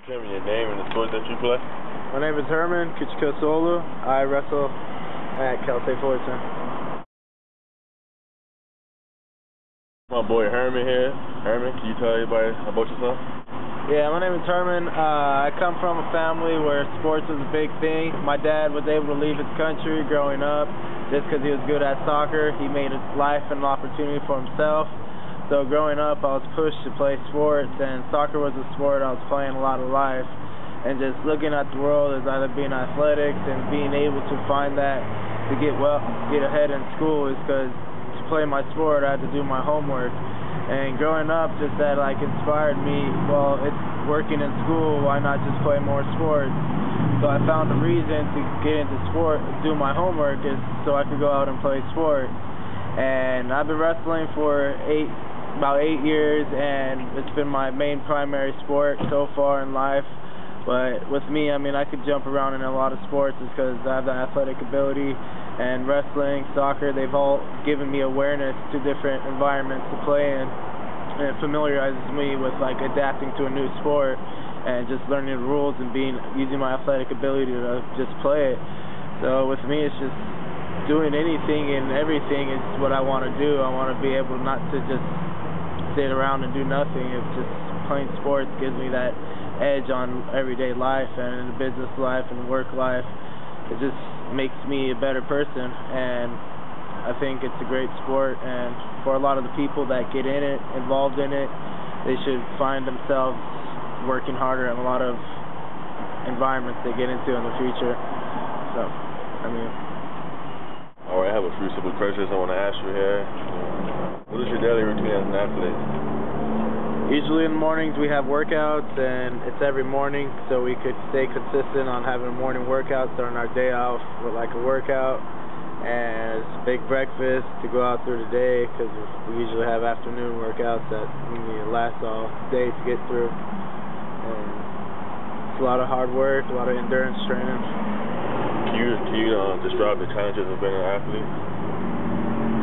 Tell me your name and the sport that you play. My name is Herman Kucukkoseoglu. I wrestle at Fullerton. My boy Herman here. Herman, can you tell everybody about yourself? Yeah, my name is Herman. I come from a family where sports was a big thing. My dad was able to leave his country growing up just because he was good at soccer. He made his life an opportunity for himself. So growing up, I was pushed to play sports, and soccer was a sport I was playing a lot of life. And just looking at the world as either being athletics and being able to find that to get ahead in school is because to play my sport, I had to do my homework. And growing up, just that inspired me, well, it's working in school, why not just play more sports? So I found a reason to get into sport, do my homework, is so I could go out and play sports. And I've been wrestling for about 8 years, and it's been my main primary sport so far in life. But with me, I mean, I could jump around in a lot of sports because I have the athletic ability, and wrestling, soccer, they've all given me awareness to different environments to play in, and it familiarizes me with adapting to a new sport and just learning the rules and using my athletic ability to just play it. So with me, it's just doing anything and everything is what I want to do. I want to be able not to just sit around and do nothing. It's just playing sports gives me that edge on everyday life and in the business life and work life. It just makes me a better person, and I think it's a great sport. And for a lot of the people that get in it, involved in it, they should find themselves working harder in a lot of environments they get into in the future. So, I mean. All right, I have a few simple questions I want to ask you here. What is your daily routine as an athlete? Usually in the mornings we have workouts, and it's every morning, so we could stay consistent on having a morning workout, starting our day off with a workout, and it's a big breakfast to go out through the day, because we usually have afternoon workouts that we need to last all day to get through. And it's a lot of hard work, a lot of endurance training. Can you describe the challenges of being an athlete?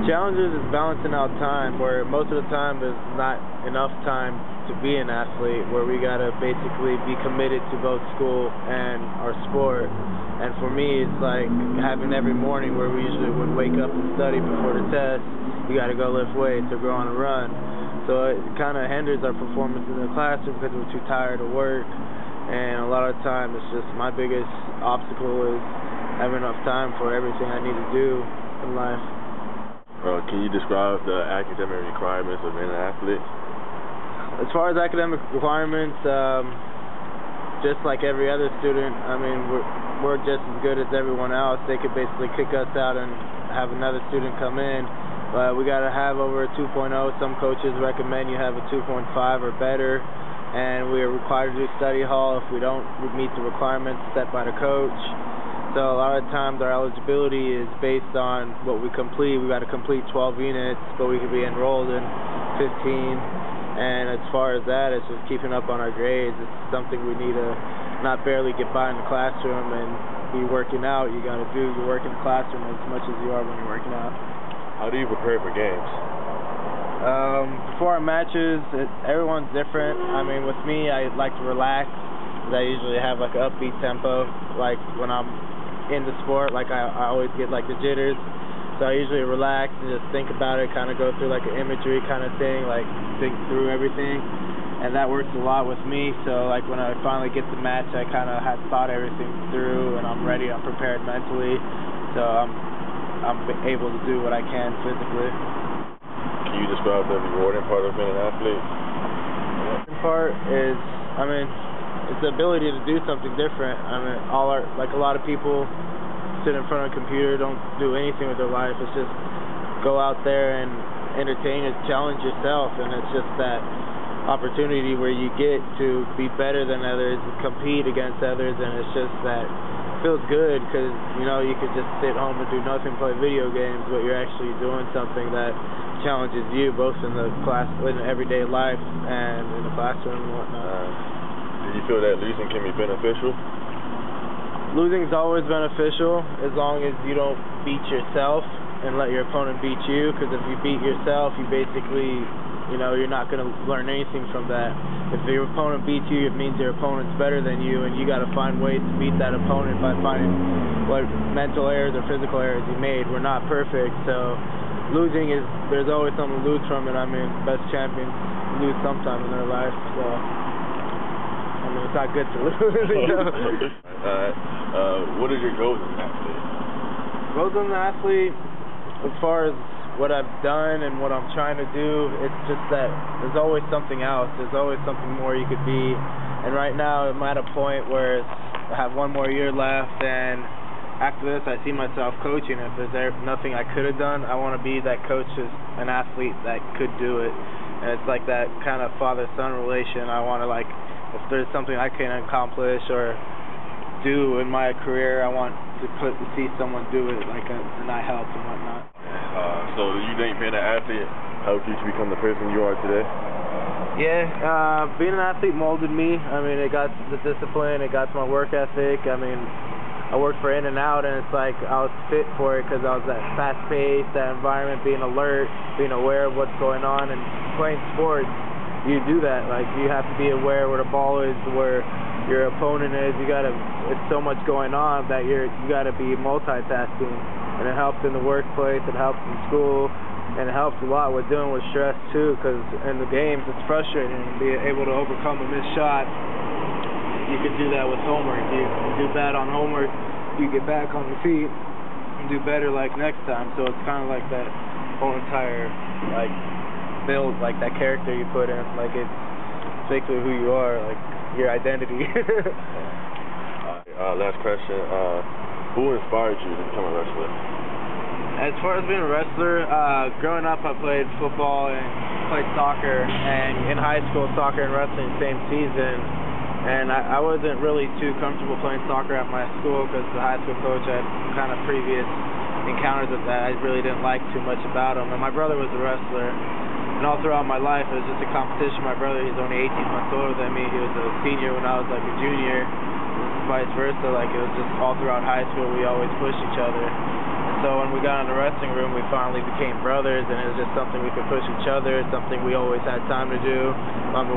Challenges is balancing out time, where most of the time there's not enough time to be an athlete, where we gotta basically be committed to both school and our sport. And for me, it's like having every morning where we usually would wake up and study before the test. You gotta go lift weights or go on a run. So it kind of hinders our performance in the classroom because we're too tired to work. And a lot of the time, it's just my biggest obstacle is having enough time for everything I need to do in life. Can you describe the academic requirements of being an athlete? As far as academic requirements, just like every other student, I mean, we're just as good as everyone else. They could basically kick us out and have another student come in, but we got to have over a 2.0. Some coaches recommend you have a 2.5 or better, and we are required to do study hall if we don't meet the requirements set by the coach. So a lot of times our eligibility is based on what we complete. We got to complete 12 units, but we could be enrolled in 15. And as far as that, it's just keeping up on our grades. It's something we need to not barely get by in the classroom and be working out. You got to do your work in the classroom as much as you are when you're working out. How do you prepare for games? Before our matches, everyone's different. I mean, with me, I like to relax. I usually have an upbeat tempo. Like when I'm in the sport, I always get the jitters, so I usually relax and just think about it, kind of go through an imagery kind of thing, think through everything, and that works a lot with me. So when I finally get the match, I kind of have thought everything through and I'm ready, I'm prepared mentally, so I'm able to do what I can physically. Can you describe the rewarding part of being an athlete? The rewarding part is, I mean, it's the ability to do something different. I mean, a lot of people sit in front of a computer, don't do anything with their life. It's just go out there and entertain and challenge yourself, and it's just that opportunity where you get to be better than others, compete against others, and it's just that it feels good because, you could just sit home and do nothing, play video games, but you're actually doing something that challenges you both in the class, in everyday life, and in the classroom and whatnot. Do you feel that losing can be beneficial? Losing is always beneficial as long as you don't beat yourself and let your opponent beat you, because if you beat yourself, you basically you know, you're not going to learn anything from that. If your opponent beats you, it means your opponent's better than you, and you got to find ways to beat that opponent by finding what mental errors or physical errors you made. We're not perfect, so losing is, there's always something to lose from it. I mean, best champions lose sometime in their life, so I mean, it's not good to lose. You know? What is your goals as an athlete? Goals as an athlete, as far as what I've done and what I'm trying to do, it's just that there's always something else. There's always something more you could be. And right now I'm at a point where I have one more year left, and after this I see myself coaching. If there's nothing I could have done, I want to be that coach, as an athlete that could do it. And it's like that kind of father-son relation. I want to, like, if there's something I can accomplish or do in my career, I want to see someone do it, like, and I help and whatnot. So you think being an athlete helped you to become the person you are today? Yeah, being an athlete molded me. I mean, it got the discipline, it got my work ethic. I mean, I worked for In-N-Out, and it's like I was fit for it because I was that fast-paced, that environment, being alert, being aware of what's going on. And playing sports, you do that. Like, you have to be aware where the ball is, where your opponent is. It's so much going on that you gotta be multitasking. And it helps in the workplace, it helps in school, and it helps a lot with dealing with stress too, because in the games it's frustrating to be able to overcome a missed shot. You can do that with homework. You do bad on homework, you get back on your feet and do better like next time. So it's kind of like that whole entire like build, like that character you put in, like it's basically who you are, like your identity. Last question. Who inspired you to become a wrestler? As far as being a wrestler, growing up I played football and played soccer, and in high school soccer and wrestling same season, and I wasn't really too comfortable playing soccer at my school because the high school coach had kind of previous encounters with that. I really didn't like too much about him, and my brother was a wrestler, and all throughout my life it was just a competition. My brother, he's only 18 months older than me, he was a senior when I was like a junior, vice versa. Like, it was just all throughout high school we always pushed each other. And so when we got in the wrestling room, we finally became brothers, and it was just something we could push each other, something we always had time to do.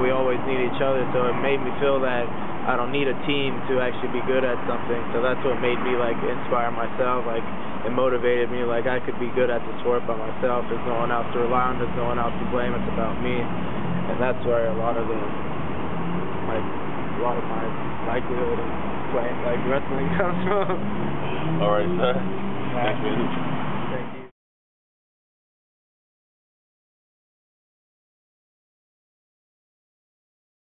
We always need each other, so it made me feel that I don't need a team to actually be good at something. So that's what made me like inspire myself. Like, it motivated me, like I could be good at the sport by myself. There's no one else to rely on, there's no one else to blame, it's about me. And that's where a lot of my likelihood of playing like wrestling comes from. All right, sir. Thanks for